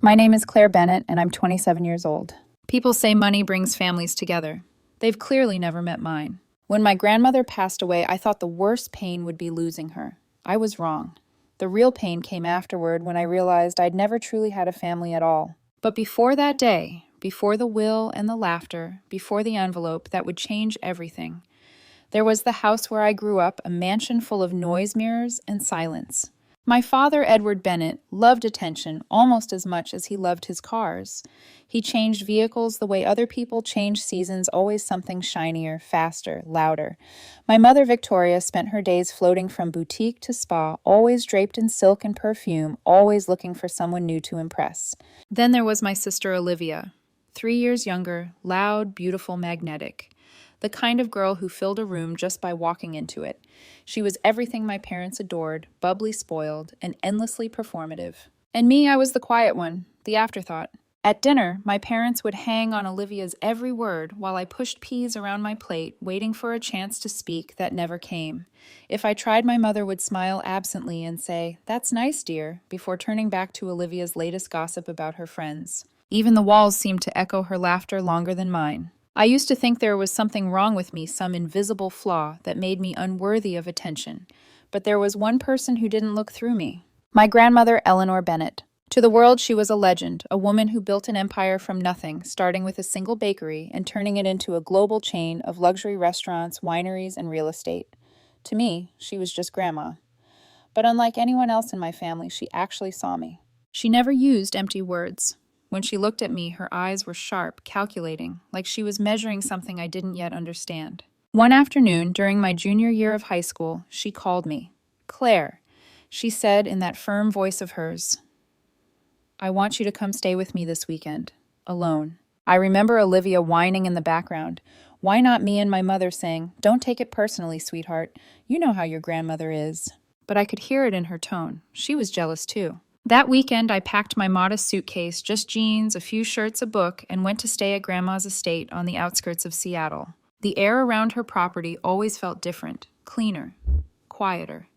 My name is Claire Bennett, and I'm 27 years old. People say money brings families together. They've clearly never met mine. When my grandmother passed away, I thought the worst pain would be losing her. I was wrong. The real pain came afterward when I realized I'd never truly had a family at all. But before that day, before the will and the laughter, before the envelope that would change everything, there was the house where I grew up, a mansion full of noise mirrors and silence. My father, Edward Bennett, loved attention almost as much as he loved his cars. He changed vehicles the way other people change seasons, always something shinier, faster, louder. My mother, Victoria, spent her days floating from boutique to spa, always draped in silk and perfume, always looking for someone new to impress. Then there was my sister, Olivia, 3 years younger, loud, beautiful, magnetic. The kind of girl who filled a room just by walking into it. She was everything my parents adored, bubbly spoiled, and endlessly performative. And me, I was the quiet one, the afterthought. At dinner, my parents would hang on Olivia's every word while I pushed peas around my plate, waiting for a chance to speak that never came. If I tried, my mother would smile absently and say, "That's nice, dear," before turning back to Olivia's latest gossip about her friends. Even the walls seemed to echo her laughter longer than mine. I used to think there was something wrong with me, some invisible flaw that made me unworthy of attention. But there was one person who didn't look through me. My grandmother, Eleanor Bennett. To the world, she was a legend, a woman who built an empire from nothing, starting with a single bakery and turning it into a global chain of luxury restaurants, wineries, and real estate. To me, she was just Grandma. But unlike anyone else in my family, she actually saw me. She never used empty words. When she looked at me, her eyes were sharp, calculating, like she was measuring something I didn't yet understand. One afternoon, during my junior year of high school, she called me. "Claire," she said in that firm voice of hers, "I want you to come stay with me this weekend, alone." I remember Olivia whining in the background. Why not me and my mother saying, "Don't take it personally, sweetheart. You know how your grandmother is." But I could hear it in her tone. She was jealous too. That weekend, I packed my modest suitcase, just jeans, a few shirts, a book, and went to stay at Grandma's estate on the outskirts of Seattle. The air around her property always felt different, cleaner, quieter.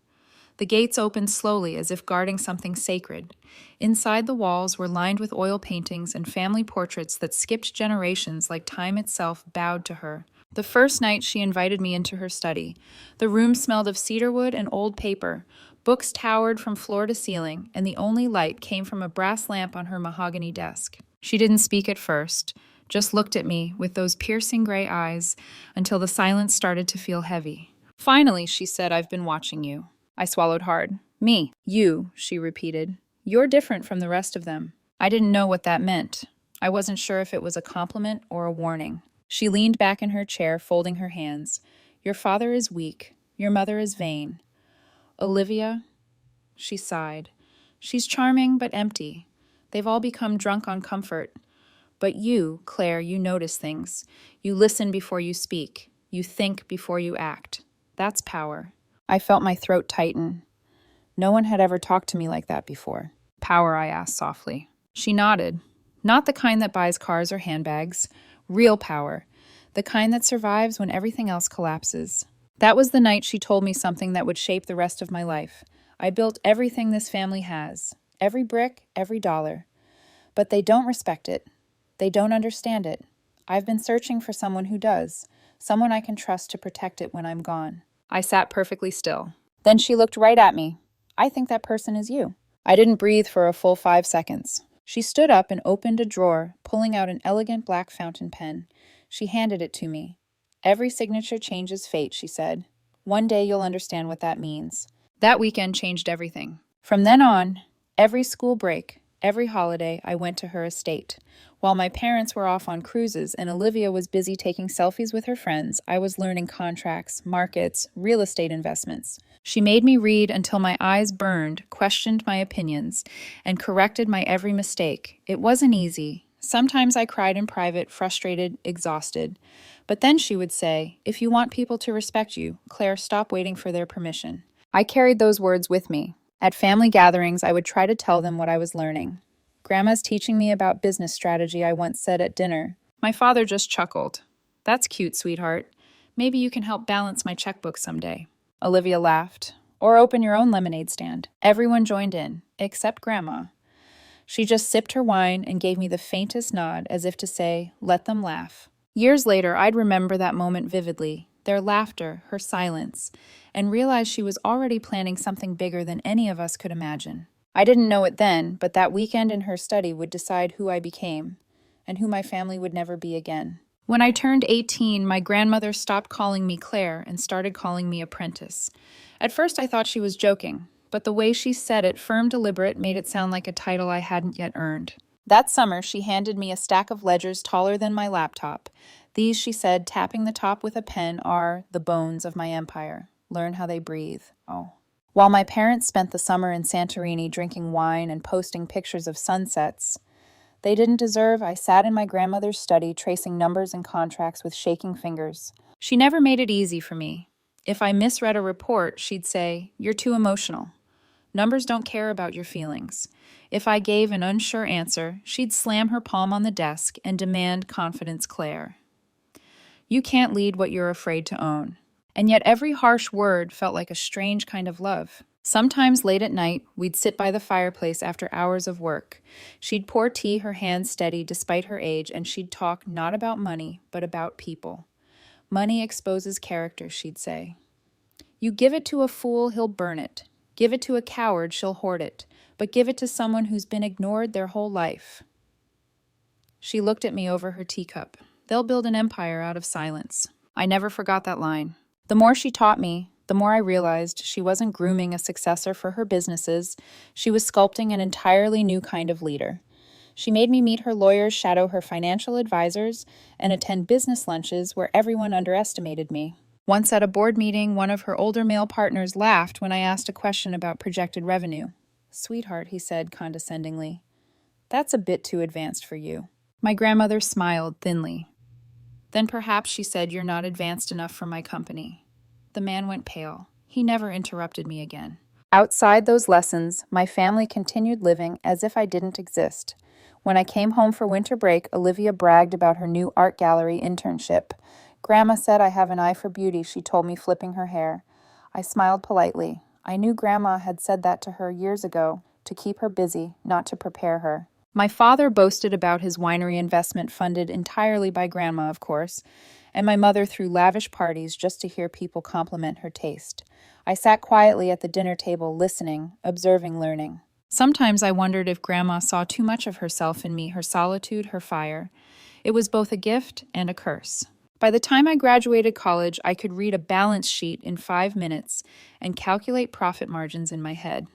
The gates opened slowly as if guarding something sacred. Inside the walls were lined with oil paintings and family portraits that skipped generations like time itself bowed to her. The first night she invited me into her study. The room smelled of cedarwood and old paper. Books towered from floor to ceiling, and the only light came from a brass lamp on her mahogany desk. She didn't speak at first, just looked at me with those piercing gray eyes until the silence started to feel heavy. Finally, she said, "I've been watching you." I swallowed hard. "Me, you," she repeated. "You're different from the rest of them." I didn't know what that meant. I wasn't sure if it was a compliment or a warning. She leaned back in her chair, folding her hands. "Your father is weak. Your mother is vain. Olivia," she sighed, "she's charming but empty. They've all become drunk on comfort. But you, Claire, you notice things. You listen before you speak. You think before you act. That's power." I felt my throat tighten. No one had ever talked to me like that before. "Power?" I asked softly. She nodded. "Not the kind that buys cars or handbags. Real power. The kind that survives when everything else collapses." That was the night she told me something that would shape the rest of my life. I built everything this family has. Every brick, every dollar. But they don't respect it. They don't understand it. I've been searching for someone who does. Someone I can trust to protect it when I'm gone. I sat perfectly still. Then she looked right at me. "I think that person is you." I didn't breathe for a full 5 seconds. She stood up and opened a drawer, pulling out an elegant black fountain pen. She handed it to me. "Every signature changes fate," she said. "One day you'll understand what that means." That weekend changed everything. From then on, every school break, every holiday, I went to her estate. While my parents were off on cruises and Olivia was busy taking selfies with her friends, I was learning contracts, markets, real estate investments. She made me read until my eyes burned, questioned my opinions, and corrected my every mistake. It wasn't easy. Sometimes I cried in private, frustrated, exhausted. But then she would say, "If you want people to respect you, Claire, stop waiting for their permission." I carried those words with me. At family gatherings, I would try to tell them what I was learning. "Grandma's teaching me about business strategy," I once said at dinner. My father just chuckled. "That's cute, sweetheart. Maybe you can help balance my checkbook someday." Olivia laughed. "Or open your own lemonade stand." Everyone joined in, except Grandma. She just sipped her wine and gave me the faintest nod as if to say, let them laugh. Years later, I'd remember that moment vividly, their laughter, her silence, and realize she was already planning something bigger than any of us could imagine. I didn't know it then, but that weekend in her study would decide who I became and who my family would never be again. When I turned 18, my grandmother stopped calling me Claire and started calling me Apprentice. At first, I thought she was joking, but the way she said it, firm, deliberate, made it sound like a title I hadn't yet earned. That summer, she handed me a stack of ledgers taller than my laptop. These, she said, tapping the top with a pen, are the bones of my empire. Learn how they breathe. Oh. While my parents spent the summer in Santorini drinking wine and posting pictures of sunsets they didn't deserve, I sat in my grandmother's study tracing numbers and contracts with shaking fingers. She never made it easy for me. If I misread a report, she'd say, "You're too emotional. Numbers don't care about your feelings." If I gave an unsure answer, she'd slam her palm on the desk and demand confidence, Claire. You can't lead what you're afraid to own. And yet every harsh word felt like a strange kind of love. Sometimes late at night, we'd sit by the fireplace after hours of work. She'd pour tea, her hands steady despite her age, and she'd talk not about money, but about people. Money exposes character, she'd say. You give it to a fool, he'll burn it. Give it to a coward, she'll hoard it. But give it to someone who's been ignored their whole life. She looked at me over her teacup. They'll build an empire out of silence. I never forgot that line. The more she taught me, the more I realized she wasn't grooming a successor for her businesses, she was sculpting an entirely new kind of leader. She made me meet her lawyers, shadow her financial advisors, and attend business lunches where everyone underestimated me. Once at a board meeting, one of her older male partners laughed when I asked a question about projected revenue. "Sweetheart," he said condescendingly, "that's a bit too advanced for you." My grandmother smiled thinly. Then perhaps, she said, "You're not advanced enough for my company." The man went pale. He never interrupted me again. Outside those lessons, my family continued living as if I didn't exist. When I came home for winter break, Olivia bragged about her new art gallery internship. "Grandma said I have an eye for beauty," she told me, flipping her hair. I smiled politely. I knew Grandma had said that to her years ago, to keep her busy, not to prepare her. My father boasted about his winery investment funded entirely by Grandma, of course, and my mother threw lavish parties just to hear people compliment her taste. I sat quietly at the dinner table, listening, observing, learning. Sometimes I wondered if Grandma saw too much of herself in me, her solitude, her fire. It was both a gift and a curse. By the time I graduated college, I could read a balance sheet in 5 minutes and calculate profit margins in my head.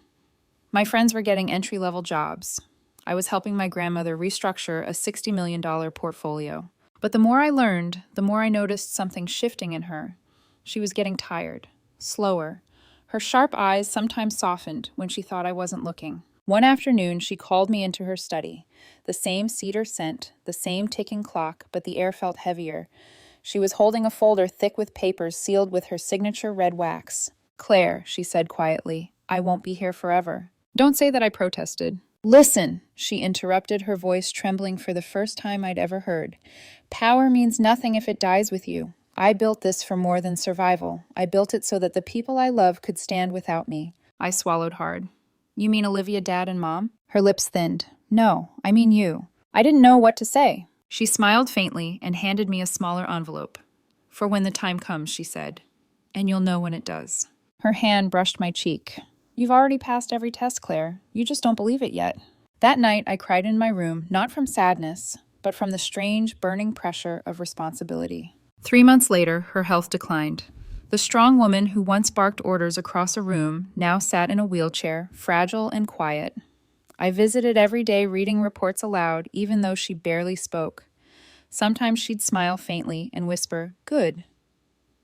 My friends were getting entry-level jobs. I was helping my grandmother restructure a $60 million portfolio. But the more I learned, the more I noticed something shifting in her. She was getting tired, slower. Her sharp eyes sometimes softened when she thought I wasn't looking. One afternoon, she called me into her study. The same cedar scent, the same ticking clock, but the air felt heavier. She was holding a folder thick with papers sealed with her signature red wax. "Claire," she said quietly, "I won't be here forever." Don't say that I protested. "Listen," she interrupted, her voice trembling for the first time I'd ever heard. "Power means nothing if it dies with you. I built this for more than survival. I built it so that the people I love could stand without me." I swallowed hard. "You mean Olivia, Dad, and Mom?" Her lips thinned. "No, I mean you." I didn't know what to say. She smiled faintly and handed me a smaller envelope. "For when the time comes," she said. "And you'll know when it does." Her hand brushed my cheek. "You've already passed every test, Claire. You just don't believe it yet." That night, I cried in my room, not from sadness, but from the strange, burning pressure of responsibility. 3 months later, her health declined. The strong woman who once barked orders across a room now sat in a wheelchair, fragile and quiet. I visited every day, reading reports aloud, even though she barely spoke. Sometimes she'd smile faintly and whisper, "Good.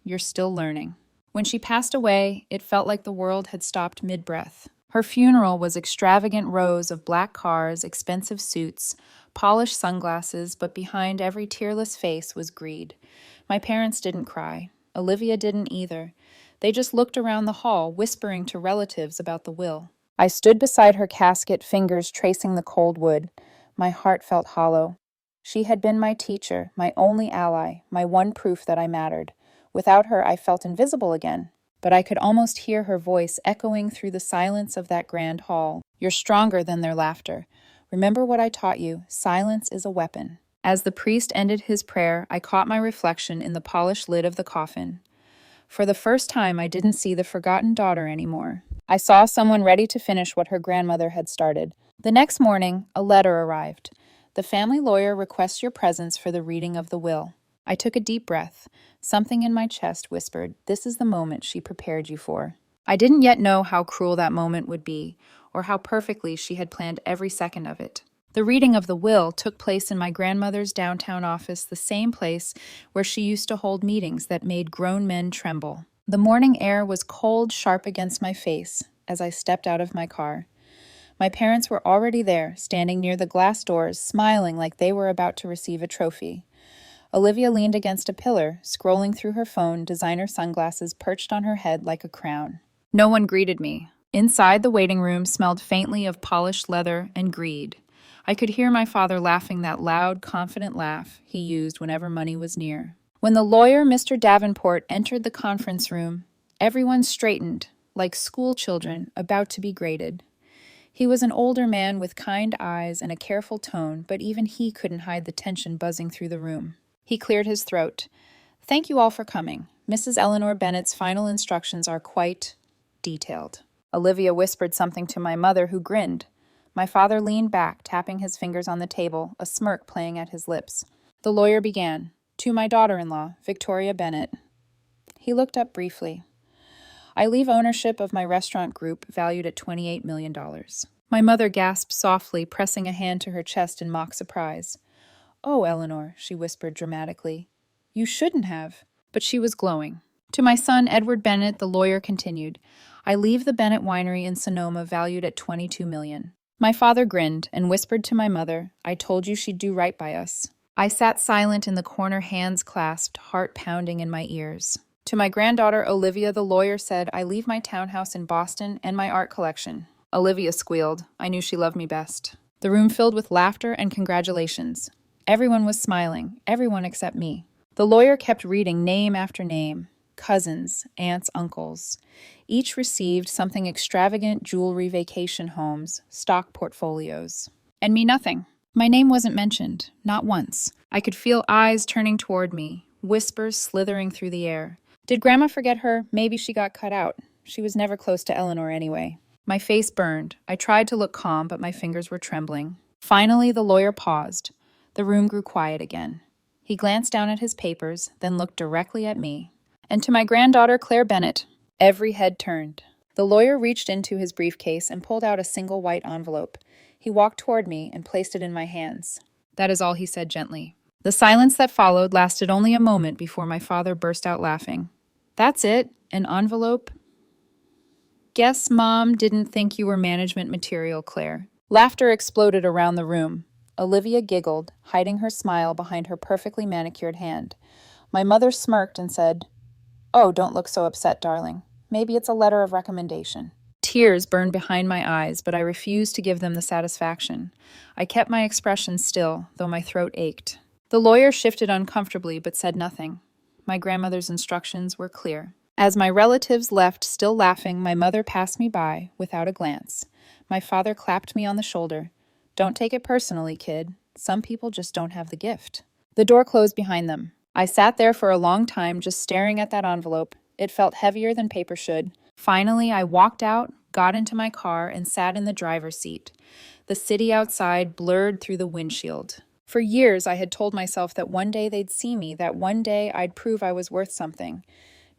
You're still learning." When she passed away, it felt like the world had stopped mid-breath. Her funeral was extravagant rows of black cars, expensive suits, polished sunglasses, but behind every tearless face was greed. My parents didn't cry. Olivia didn't either. They just looked around the hall, whispering to relatives about the will. I stood beside her casket, fingers tracing the cold wood. My heart felt hollow. She had been my teacher, my only ally, my one proof that I mattered. Without her, I felt invisible again. But I could almost hear her voice echoing through the silence of that grand hall. "You're stronger than their laughter. Remember what I taught you. Silence is a weapon. As the priest ended his prayer, I caught my reflection in the polished lid of the coffin. For the first time, I didn't see the forgotten daughter anymore. I saw someone ready to finish what her grandmother had started. The next morning, a letter arrived. The family lawyer requests your presence for the reading of the will. I took a deep breath. Something in my chest whispered, "This is the moment she prepared you for." I didn't yet know how cruel that moment would be, or how perfectly she had planned every second of it. The reading of the will took place in my grandmother's downtown office, the same place where she used to hold meetings that made grown men tremble. The morning air was cold, sharp against my face as I stepped out of my car. My parents were already there, standing near the glass doors, smiling like they were about to receive a trophy. Olivia leaned against a pillar, scrolling through her phone, designer sunglasses perched on her head like a crown. No one greeted me. Inside, the waiting room smelled faintly of polished leather and greed. I could hear my father laughing that loud, confident laugh he used whenever money was near. When the lawyer, Mr. Davenport, entered the conference room, everyone straightened, like school children about to be graded. He was an older man with kind eyes and a careful tone, but even he couldn't hide the tension buzzing through the room. He cleared his throat. "Thank you all for coming. Mrs. Eleanor Bennett's final instructions are quite detailed." Olivia whispered something to my mother, who grinned. My father leaned back, tapping his fingers on the table, a smirk playing at his lips. The lawyer began, "To my daughter-in-law, Victoria Bennett." He looked up briefly. "I leave ownership of my restaurant group, valued at $28 million. My mother gasped softly, pressing a hand to her chest in mock surprise. "Oh, Eleanor," she whispered dramatically. "You shouldn't have." But she was glowing. "To my son, Edward Bennett," the lawyer continued, "I leave the Bennett Winery in Sonoma, valued at $22 million. My father grinned and whispered to my mother, "I told you she'd do right by us." I sat silent in the corner, hands clasped, heart pounding in my ears. To my granddaughter, Olivia, the lawyer said, "I leave my townhouse in Boston and my art collection." Olivia squealed. I knew she loved me best. The room filled with laughter and congratulations. Everyone was smiling, everyone except me. The lawyer kept reading name after name. Cousins, aunts, uncles. Each received something extravagant: jewelry, vacation homes, stock portfolios. And me nothing. My name wasn't mentioned, not once. I could feel eyes turning toward me, whispers slithering through the air. Did Grandma forget her? Maybe she got cut out. She was never close to Eleanor anyway. My face burned. I tried to look calm, but my fingers were trembling. Finally, the lawyer paused. The room grew quiet again. He glanced down at his papers, then looked directly at me. "And to my granddaughter, Claire Bennett." Every head turned. The lawyer reached into his briefcase and pulled out a single white envelope. He walked toward me and placed it in my hands. That is all he said gently. The silence that followed lasted only a moment before my father burst out laughing. "That's it? An envelope? Guess Mom didn't think you were management material, Claire." Laughter exploded around the room. Olivia giggled, hiding her smile behind her perfectly manicured hand. My mother smirked and said, "Oh, don't look so upset, darling. Maybe it's a letter of recommendation." Tears burned behind my eyes, but I refused to give them the satisfaction. I kept my expression still, though my throat ached. The lawyer shifted uncomfortably, but said nothing. My grandmother's instructions were clear. As my relatives left, still laughing, my mother passed me by, without a glance. My father clapped me on the shoulder. "Don't take it personally, kid. Some people just don't have the gift." The door closed behind them. I sat there for a long time, just staring at that envelope. It felt heavier than paper should. Finally, I walked out, got into my car, and sat in the driver's seat. The city outside blurred through the windshield. For years, I had told myself that one day they'd see me, that one day I'd prove I was worth something.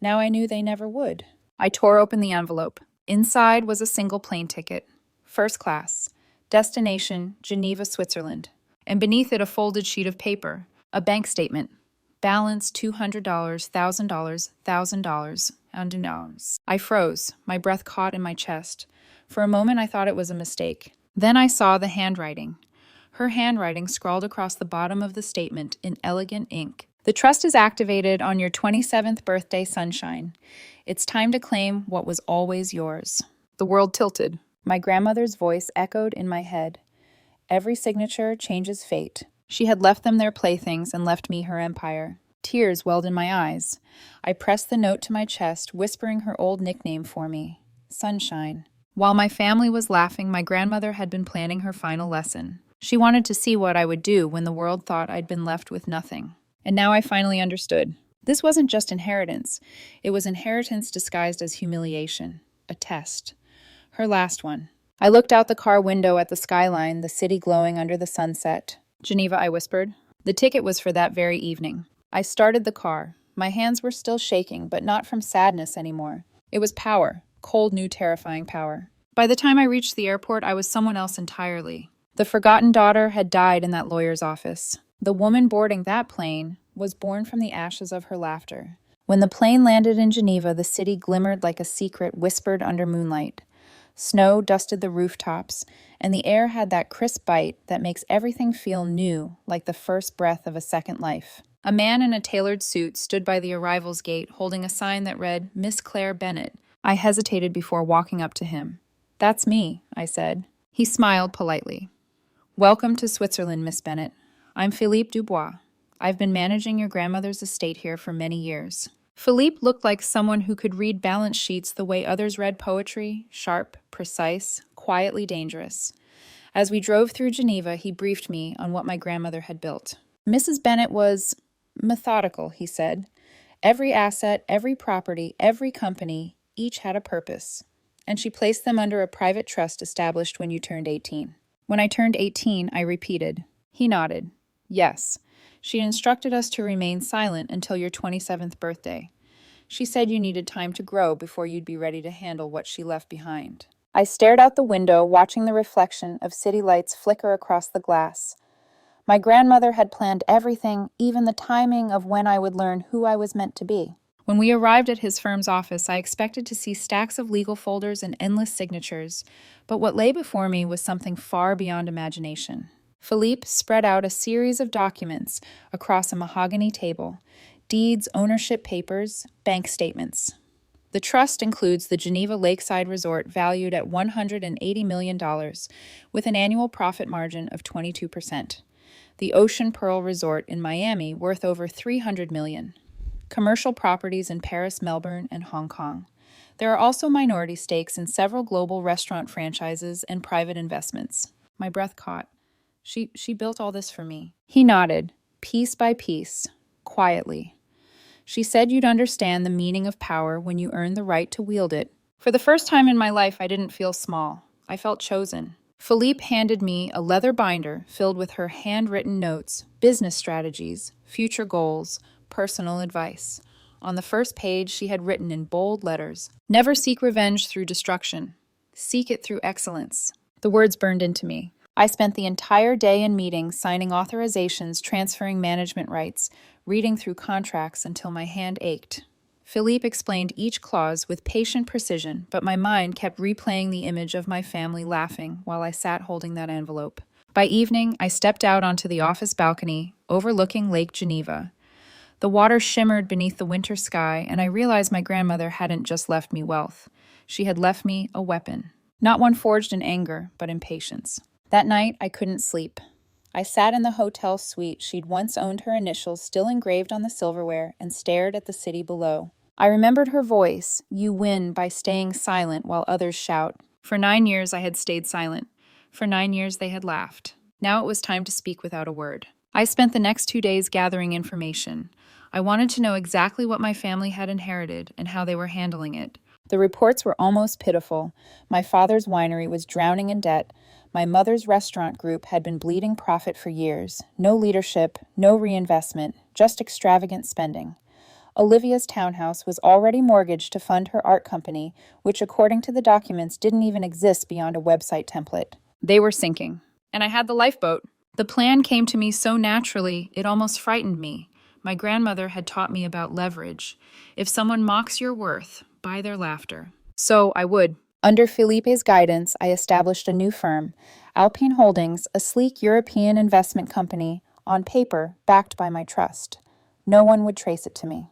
Now I knew they never would. I tore open the envelope. Inside was a single plane ticket. First class. Destination, Geneva, Switzerland. And beneath it a folded sheet of paper. A bank statement. Balance $200, $1,000, $1,000, and nouns. I froze. My breath caught in my chest. For a moment I thought it was a mistake. Then I saw the handwriting. Her handwriting scrawled across the bottom of the statement in elegant ink. "The trust is activated on your 27th birthday, Sunshine. It's time to claim what was always yours." The world tilted. My grandmother's voice echoed in my head. "Every signature changes fate." She had left them their playthings and left me her empire. Tears welled in my eyes. I pressed the note to my chest, whispering her old nickname for me, Sunshine. While my family was laughing, my grandmother had been planning her final lesson. She wanted to see what I would do when the world thought I'd been left with nothing. And now I finally understood. This wasn't just inheritance. It was inheritance disguised as humiliation. A test. Her last one. I looked out the car window at the skyline, the city glowing under the sunset. Geneva, I whispered. The ticket was for that very evening. I started the car. My hands were still shaking, but not from sadness anymore. It was power. Cold, new, terrifying power. By the time I reached the airport, I was someone else entirely. The forgotten daughter had died in that lawyer's office. The woman boarding that plane was born from the ashes of her laughter. When the plane landed in Geneva, the city glimmered like a secret whispered under moonlight. Snow dusted the rooftops, and the air had that crisp bite that makes everything feel new, like the first breath of a second life. A man in a tailored suit stood by the arrivals gate holding a sign that read, Miss Claire Bennett. I hesitated before walking up to him. That's me, I said. He smiled politely. Welcome to Switzerland, Miss Bennett. I'm Philippe Dubois. I've been managing your grandmother's estate here for many years. Philippe looked like someone who could read balance sheets the way others read poetry, sharp, precise, quietly dangerous. As we drove through Geneva, he briefed me on what my grandmother had built. Mrs. Bennett was methodical, he said. Every asset, every property, every company, each had a purpose. And she placed them under a private trust established when you turned 18. When I turned 18, I repeated. He nodded. Yes. She instructed us to remain silent until your 27th birthday. She said you needed time to grow before you'd be ready to handle what she left behind. I stared out the window, watching the reflection of city lights flicker across the glass. My grandmother had planned everything, even the timing of when I would learn who I was meant to be. When we arrived at his firm's office, I expected to see stacks of legal folders and endless signatures, but what lay before me was something far beyond imagination. Philippe spread out a series of documents across a mahogany table: deeds, ownership papers, bank statements. The trust includes the Geneva Lakeside Resort valued at $180 million, with an annual profit margin of 22%. The Ocean Pearl Resort in Miami, worth over $300 million. Commercial properties in Paris, Melbourne, and Hong Kong. There are also minority stakes in several global restaurant franchises and private investments. My breath caught. She built all this for me. He nodded, piece by piece, quietly. She said you'd understand the meaning of power when you earned the right to wield it. For the first time in my life, I didn't feel small. I felt chosen. Philippe handed me a leather binder filled with her handwritten notes, business strategies, future goals, personal advice. On the first page, she had written in bold letters, "Never seek revenge through destruction. Seek it through excellence." The words burned into me. I spent the entire day in meetings, signing authorizations, transferring management rights, reading through contracts until my hand ached. Philippe explained each clause with patient precision, but my mind kept replaying the image of my family laughing while I sat holding that envelope. By evening, I stepped out onto the office balcony, overlooking Lake Geneva. The water shimmered beneath the winter sky, and I realized my grandmother hadn't just left me wealth. She had left me a weapon. Not one forged in anger, but in patience. That night, I couldn't sleep. I sat in the hotel suite she'd once owned, her initials still engraved on the silverware, and stared at the city below. I remembered her voice, "You win by staying silent while others shout." For 9 years, I had stayed silent. For 9 years, they had laughed. Now it was time to speak without a word. I spent the next 2 days gathering information. I wanted to know exactly what my family had inherited and how they were handling it. The reports were almost pitiful. My father's winery was drowning in debt. My mother's restaurant group had been bleeding profit for years. No leadership, no reinvestment, just extravagant spending. Olivia's townhouse was already mortgaged to fund her art company, which according to the documents didn't even exist beyond a website template. They were sinking. And I had the lifeboat. The plan came to me so naturally, it almost frightened me. My grandmother had taught me about leverage. If someone mocks your worth, buy their laughter. So I would. Under Philippe's guidance, I established a new firm, Alpine Holdings, a sleek European investment company, on paper, backed by my trust. No one would trace it to me.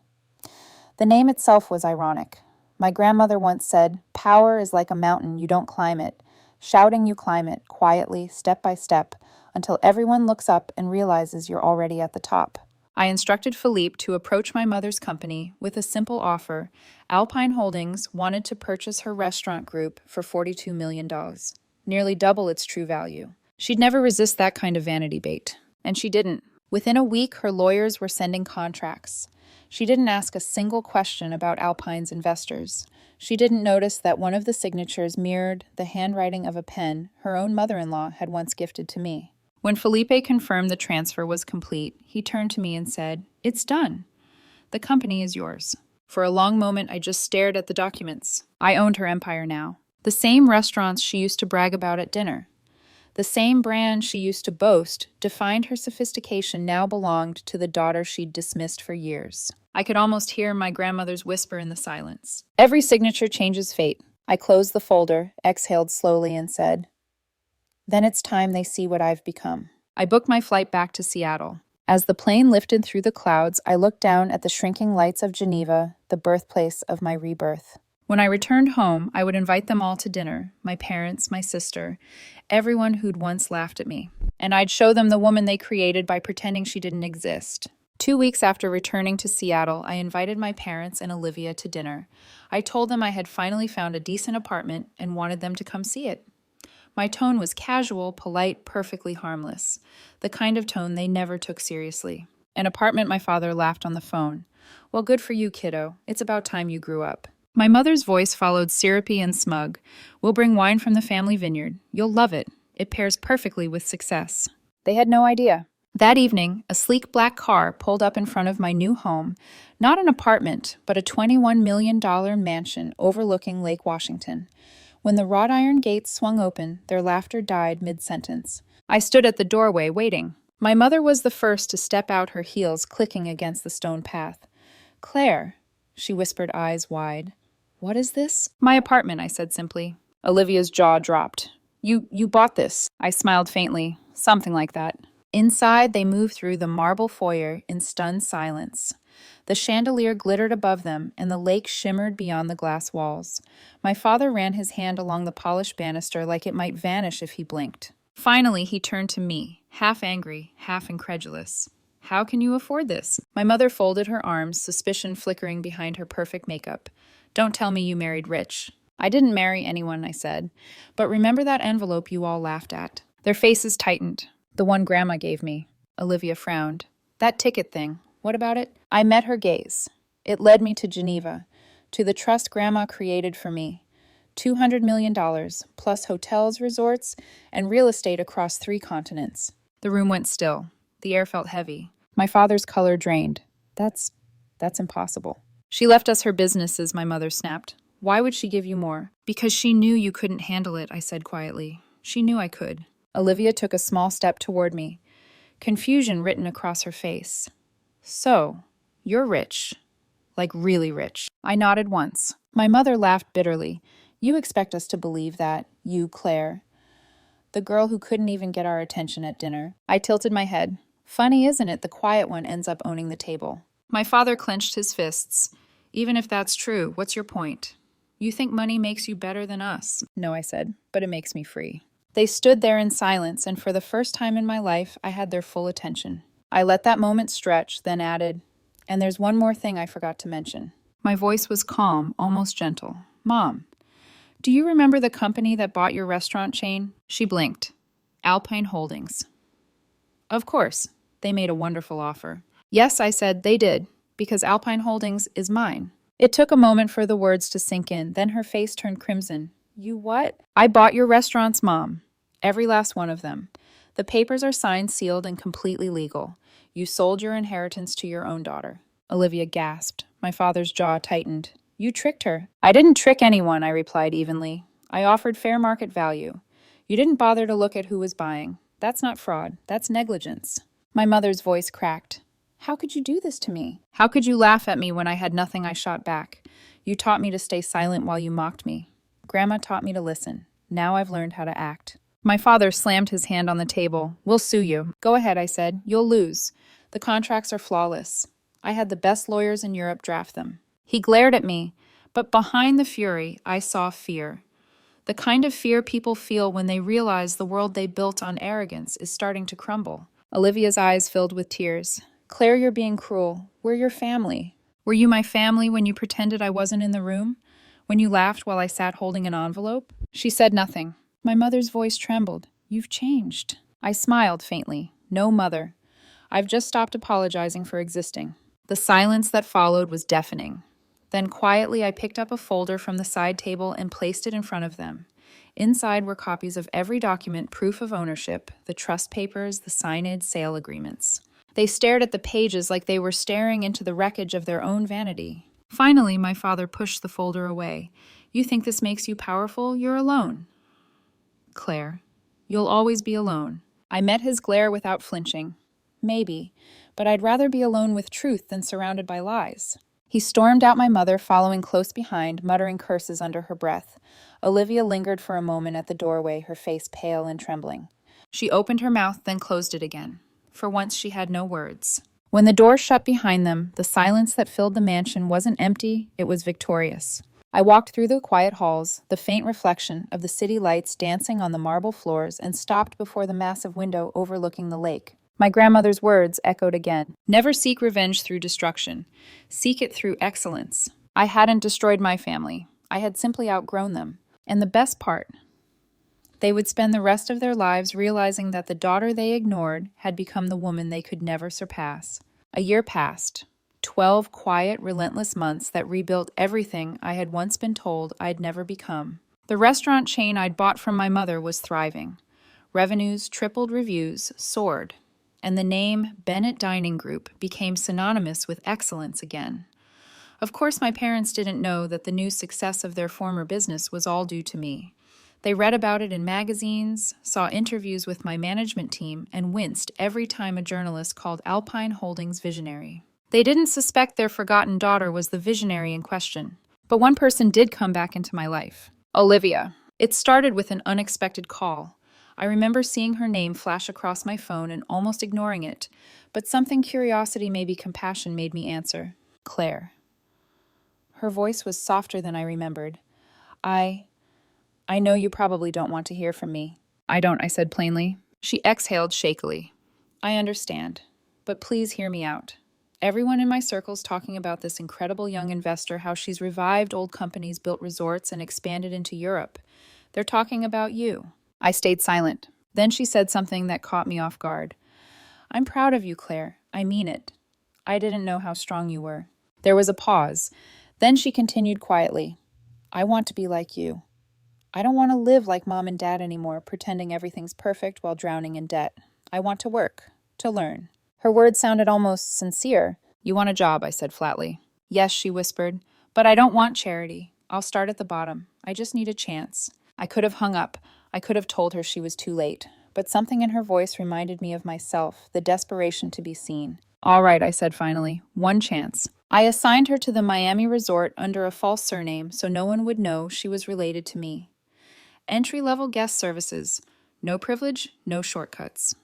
The name itself was ironic. My grandmother once said, "Power is like a mountain, you don't climb it. Shouting, you climb it, quietly, step by step, until everyone looks up and realizes you're already at the top." I instructed Philippe to approach my mother's company with a simple offer. Alpine Holdings wanted to purchase her restaurant group for $42 million, nearly double its true value. She'd never resist that kind of vanity bait. And she didn't. Within a week, her lawyers were sending contracts. She didn't ask a single question about Alpine's investors. She didn't notice that one of the signatures mirrored the handwriting of a pen her own mother-in-law had once gifted to me. When Felipe confirmed the transfer was complete, he turned to me and said, "It's done. The company is yours." For a long moment, I just stared at the documents. I owned her empire now. The same restaurants she used to brag about at dinner. The same brand she used to boast defined her sophistication now belonged to the daughter she'd dismissed for years. I could almost hear my grandmother's whisper in the silence. Every signature changes fate. I closed the folder, exhaled slowly, and said, "Then it's time they see what I've become." I booked my flight back to Seattle. As the plane lifted through the clouds, I looked down at the shrinking lights of Geneva, the birthplace of my rebirth. When I returned home, I would invite them all to dinner, my parents, my sister, everyone who'd once laughed at me. And I'd show them the woman they created by pretending she didn't exist. 2 weeks after returning to Seattle, I invited my parents and Olivia to dinner. I told them I had finally found a decent apartment and wanted them to come see it. My tone was casual, polite, perfectly harmless, the kind of tone they never took seriously. An apartment, my father laughed on the phone. "Well, good for you, kiddo. It's about time you grew up." My mother's voice followed syrupy and smug. "We'll bring wine from the family vineyard. You'll love it. It pairs perfectly with success." They had no idea. That evening, a sleek black car pulled up in front of my new home, not an apartment, but a $21 million mansion overlooking Lake Washington. When the wrought iron gates swung open, their laughter died mid-sentence. I stood at the doorway, waiting. My mother was the first to step out, her heels clicking against the stone path. "Claire," she whispered, eyes wide. "What is this?" "My apartment," I said simply. Olivia's jaw dropped. You bought this." I smiled faintly. "Something like that." Inside, they moved through the marble foyer in stunned silence. The chandelier glittered above them, and the lake shimmered beyond the glass walls. My father ran his hand along the polished banister like it might vanish if he blinked. Finally, he turned to me, half angry, half incredulous. "How can you afford this?" My mother folded her arms, suspicion flickering behind her perfect makeup. "Don't tell me you married rich." "I didn't marry anyone," I said. "But remember that envelope you all laughed at?" Their faces tightened. "The one Grandma gave me." Olivia frowned. "That ticket thing. What about it?" I met her gaze. It led me to Geneva, to the trust Grandma created for me. $200 million, plus hotels, resorts, and real estate across 3 continents. The room went still. The air felt heavy. My father's color drained. That's impossible." "She left us her businesses," my mother snapped. "Why would she give you more?" "Because she knew you couldn't handle it," I said quietly. "She knew I could." Olivia took a small step toward me, confusion written across her face. "So, you're rich. Like really rich." I nodded once. My mother laughed bitterly. "You expect us to believe that, you, Claire, the girl who couldn't even get our attention at dinner." I tilted my head. "Funny, isn't it, the quiet one ends up owning the table?" My father clenched his fists. "Even if that's true, what's your point? You think money makes you better than us?" "No," I said, "but it makes me free." They stood there in silence, and for the first time in my life, I had their full attention. I let that moment stretch, then added, "And there's one more thing I forgot to mention." My voice was calm, almost gentle. "Mom, do you remember the company that bought your restaurant chain?" She blinked. "Alpine Holdings." "Of course. They made a wonderful offer." "Yes," I said, "they did, because Alpine Holdings is mine." It took a moment for the words to sink in, then her face turned crimson. "You what?" "I bought your restaurants, Mom. Every last one of them. The papers are signed, sealed, and completely legal. You sold your inheritance to your own daughter." Olivia gasped. My father's jaw tightened. "You tricked her." "I didn't trick anyone," I replied evenly. "I offered fair market value. You didn't bother to look at who was buying. That's not fraud. That's negligence." My mother's voice cracked. "How could you do this to me? How could you laugh at me when I had nothing?" I shot back. "You taught me to stay silent while you mocked me. Grandma taught me to listen. Now I've learned how to act." My father slammed his hand on the table. "We'll sue you." "Go ahead," I said. "You'll lose. The contracts are flawless. I had the best lawyers in Europe draft them." He glared at me, but behind the fury, I saw fear. The kind of fear people feel when they realize the world they built on arrogance is starting to crumble. Olivia's eyes filled with tears. "Claire, you're being cruel. We're your family." "Were you my family when you pretended I wasn't in the room? When you laughed while I sat holding an envelope?" She said nothing. My mother's voice trembled. You've changed. I smiled faintly. No, mother. I've just stopped apologizing for existing. The silence that followed was deafening. Then quietly I picked up a folder from the side table and placed it in front of them. Inside were copies of every document, proof of ownership, the trust papers, the signed sale agreements. They stared at the pages like they were staring into the wreckage of their own vanity. Finally, my father pushed the folder away. You think this makes you powerful? You're alone. Claire, you'll always be alone. I met his glare without flinching. Maybe, but I'd rather be alone with truth than surrounded by lies. He stormed out, my mother following close behind, muttering curses under her breath. Olivia lingered for a moment at the doorway, her face pale and trembling. She opened her mouth, then closed it again. For once she had no words. When the door shut behind them, the silence that filled the mansion wasn't empty, it was victorious. I walked through the quiet halls, the faint reflection of the city lights dancing on the marble floors, and stopped before the massive window overlooking the lake. My grandmother's words echoed again. Never seek revenge through destruction. Seek it through excellence. I hadn't destroyed my family. I had simply outgrown them. And the best part, they would spend the rest of their lives realizing that the daughter they ignored had become the woman they could never surpass. A year passed. 12 quiet, relentless months that rebuilt everything I had once been told I'd never become. The restaurant chain I'd bought from my mother was thriving. Revenues tripled, reviews soared. And the name Bennett Dining Group became synonymous with excellence again. Of course, my parents didn't know that the new success of their former business was all due to me. They read about it in magazines, saw interviews with my management team, and winced every time a journalist called Alpine Holdings visionary. They didn't suspect their forgotten daughter was the visionary in question. But one person did come back into my life. Olivia. It started with an unexpected call. I remember seeing her name flash across my phone and almost ignoring it, but something curiosity, maybe compassion, made me answer. Claire. Her voice was softer than I remembered. I know you probably don't want to hear from me. I don't, I said plainly. She exhaled shakily. I understand, but please hear me out. Everyone in my circle's talking about this incredible young investor, how she's revived old companies, built resorts, and expanded into Europe. They're talking about you. I stayed silent. Then she said something that caught me off guard. I'm proud of you, Claire. I mean it. I didn't know how strong you were. There was a pause. Then she continued quietly. I want to be like you. I don't want to live like Mom and Dad anymore, pretending everything's perfect while drowning in debt. I want to work, to learn. Her words sounded almost sincere. You want a job, I said flatly. Yes, she whispered, but I don't want charity. I'll start at the bottom. I just need a chance. I could have hung up. I could have told her she was too late. But something in her voice reminded me of myself, the desperation to be seen. All right, I said finally. One chance. I assigned her to the Miami resort under a false surname so no one would know she was related to me. Entry-level guest services. No privilege, no shortcuts.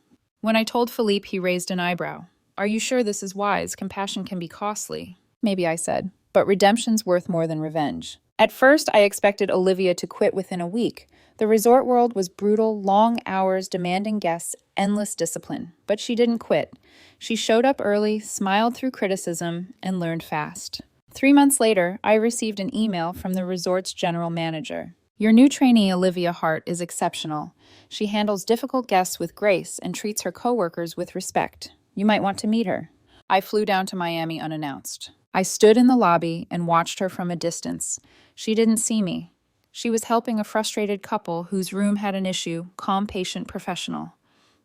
When I told Philippe, he raised an eyebrow. Are you sure this is wise? Compassion can be costly. Maybe, I said, but redemption's worth more than revenge. At first, I expected Olivia to quit within a week. The resort world was brutal, long hours, demanding guests, endless discipline. But she didn't quit. She showed up early, smiled through criticism, and learned fast. 3 months later, I received an email from the resort's general manager. Your new trainee, Olivia Hart, is exceptional. She handles difficult guests with grace and treats her coworkers with respect. You might want to meet her. I flew down to Miami unannounced. I stood in the lobby and watched her from a distance. She didn't see me. She was helping a frustrated couple whose room had an issue, calm, patient, professional.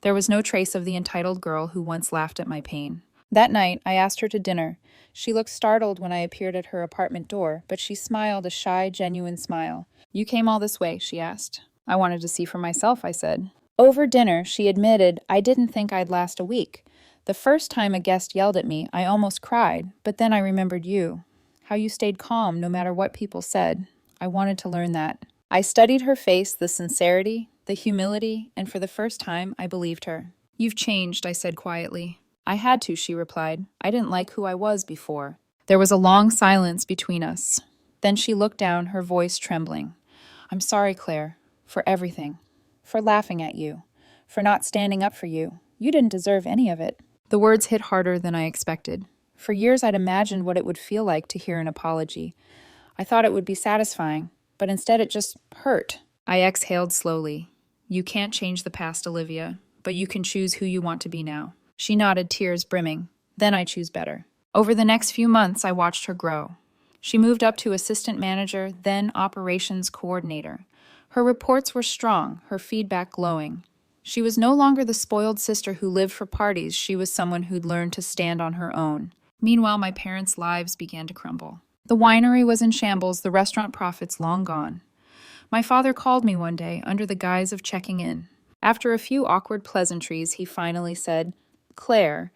There was no trace of the entitled girl who once laughed at my pain. That night, I asked her to dinner. She looked startled when I appeared at her apartment door, but she smiled a shy, genuine smile. You came all this way, she asked. I wanted to see for myself, I said. Over dinner, she admitted I didn't think I'd last a week. The first time a guest yelled at me, I almost cried, but then I remembered you. How you stayed calm no matter what people said. I wanted to learn that. I studied her face, the sincerity, the humility, and for the first time, I believed her. You've changed, I said quietly. I had to, she replied. I didn't like who I was before. There was a long silence between us. Then she looked down, her voice trembling. I'm sorry, Claire, for everything. For laughing at you. For not standing up for you. You didn't deserve any of it. The words hit harder than I expected. For years I'd imagined what it would feel like to hear an apology. I thought it would be satisfying, but instead it just hurt. I exhaled slowly. You can't change the past, Olivia, but you can choose who you want to be now. She nodded, tears brimming. Then I choose better. Over the next few months, I watched her grow. She moved up to assistant manager, then operations coordinator. Her reports were strong, her feedback glowing. She was no longer the spoiled sister who lived for parties. She was someone who'd learned to stand on her own. Meanwhile, my parents' lives began to crumble. The winery was in shambles, the restaurant profits long gone. My father called me one day under the guise of checking in. After a few awkward pleasantries, he finally said, "Claire,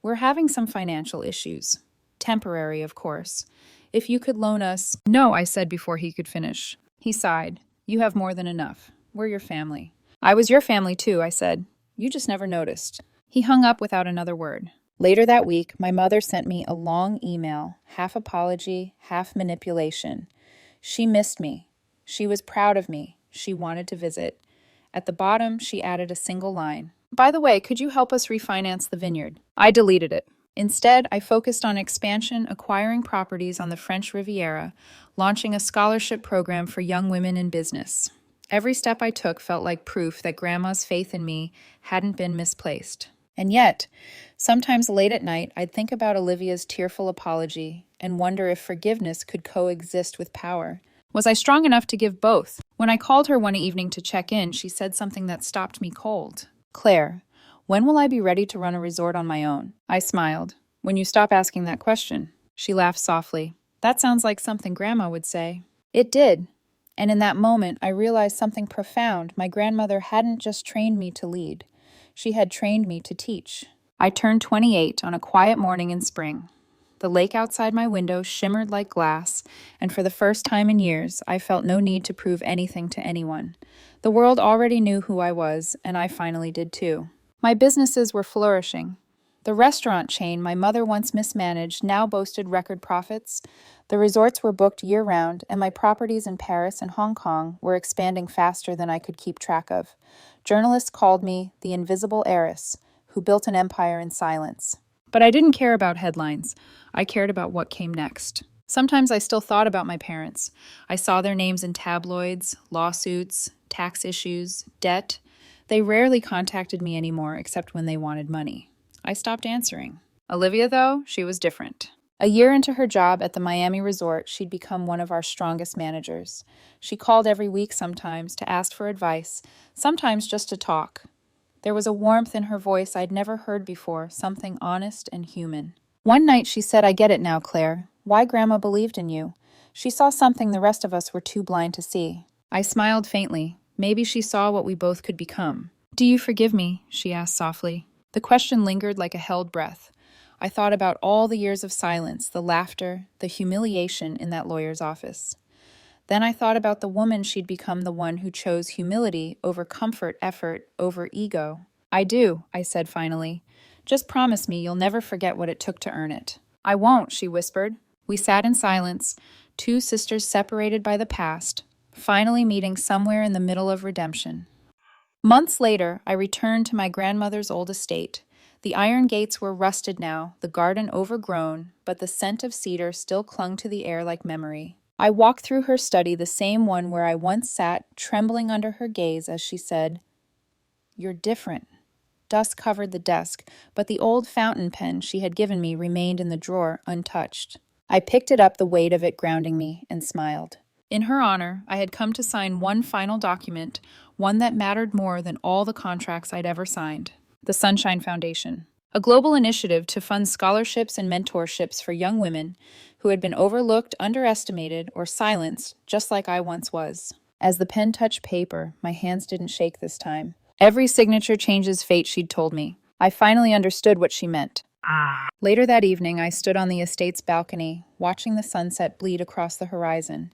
we're having some financial issues. Temporary, of course. If you could loan us—" "No," I said before he could finish. He sighed. "You have more than enough. We're your family." "I was your family too," I said. "You just never noticed." He hung up without another word. Later that week, my mother sent me a long email, half apology, half manipulation. She missed me. She was proud of me. She wanted to visit. At the bottom, she added a single line. "By the way, could you help us refinance the vineyard?" I deleted it. Instead, I focused on expansion, acquiring properties on the French Riviera, launching a scholarship program for young women in business. Every step I took felt like proof that Grandma's faith in me hadn't been misplaced. And yet, sometimes late at night, I'd think about Olivia's tearful apology and wonder if forgiveness could coexist with power. Was I strong enough to give both? When I called her one evening to check in, she said something that stopped me cold. "Claire, when will I be ready to run a resort on my own?" I smiled. "When you stop asking that question." She laughed softly. "That sounds like something Grandma would say." It did. And in that moment, I realized something profound. My grandmother hadn't just trained me to lead. She had trained me to teach. I turned 28 on a quiet morning in spring. The lake outside my window shimmered like glass, and for the first time in years, I felt no need to prove anything to anyone. The world already knew who I was, and I finally did too. My businesses were flourishing. The restaurant chain my mother once mismanaged now boasted record profits. The resorts were booked year-round, and my properties in Paris and Hong Kong were expanding faster than I could keep track of. Journalists called me the invisible heiress, who built an empire in silence. But I didn't care about headlines. I cared about what came next. Sometimes I still thought about my parents. I saw their names in tabloids, lawsuits, tax issues, debt. They rarely contacted me anymore except when they wanted money. I stopped answering. Olivia, though, she was different. A year into her job at the Miami resort, she'd become one of our strongest managers. She called every week sometimes to ask for advice, sometimes just to talk. There was a warmth in her voice I'd never heard before, something honest and human. One night she said, "I get it now, Claire. Why Grandma believed in you. She saw something the rest of us were too blind to see." I smiled faintly. Maybe she saw what we both could become. "Do you forgive me?" she asked softly. The question lingered like a held breath. I thought about all the years of silence, the laughter, the humiliation in that lawyer's office. Then I thought about the woman she'd become, the one who chose humility over comfort, effort over ego. "I do," I said finally. "Just promise me you'll never forget what it took to earn it." "I won't," she whispered. We sat in silence, two sisters separated by the past, finally meeting somewhere in the middle of redemption. Months later, I returned to my grandmother's old estate. The iron gates were rusted now, the garden overgrown, but the scent of cedar still clung to the air like memory. I walked through her study, the same one where I once sat, trembling under her gaze as she said, "You're different." Dust covered the desk, but the old fountain pen she had given me remained in the drawer, untouched. I picked it up, the weight of it grounding me, and smiled. In her honor, I had come to sign one final document, one that mattered more than all the contracts I'd ever signed. The Sunshine Foundation, a global initiative to fund scholarships and mentorships for young women who had been overlooked, underestimated, or silenced, just like I once was. As the pen touched paper, my hands didn't shake this time. Every signature changes fate, she'd told me. I finally understood what she meant. Later that evening, I stood on the estate's balcony, watching the sunset bleed across the horizon.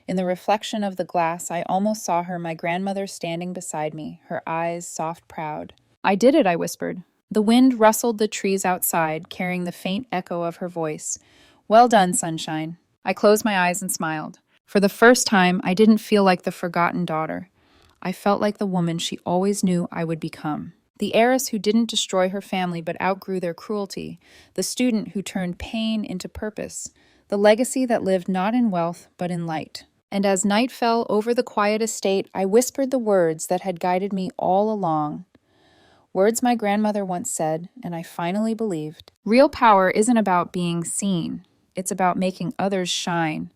In the reflection of the glass, I almost saw her, my grandmother, standing beside me, her eyes soft, proud. "I did it," I whispered. The wind rustled the trees outside, carrying the faint echo of her voice. "Well done, sunshine." I closed my eyes and smiled. For the first time, I didn't feel like the forgotten daughter. I felt like the woman she always knew I would become. The heiress who didn't destroy her family but outgrew their cruelty. The student who turned pain into purpose. The legacy that lived not in wealth but in light. And as night fell over the quiet estate, I whispered the words that had guided me all along. Words my grandmother once said, and I finally believed. Real power isn't about being seen. It's about making others shine.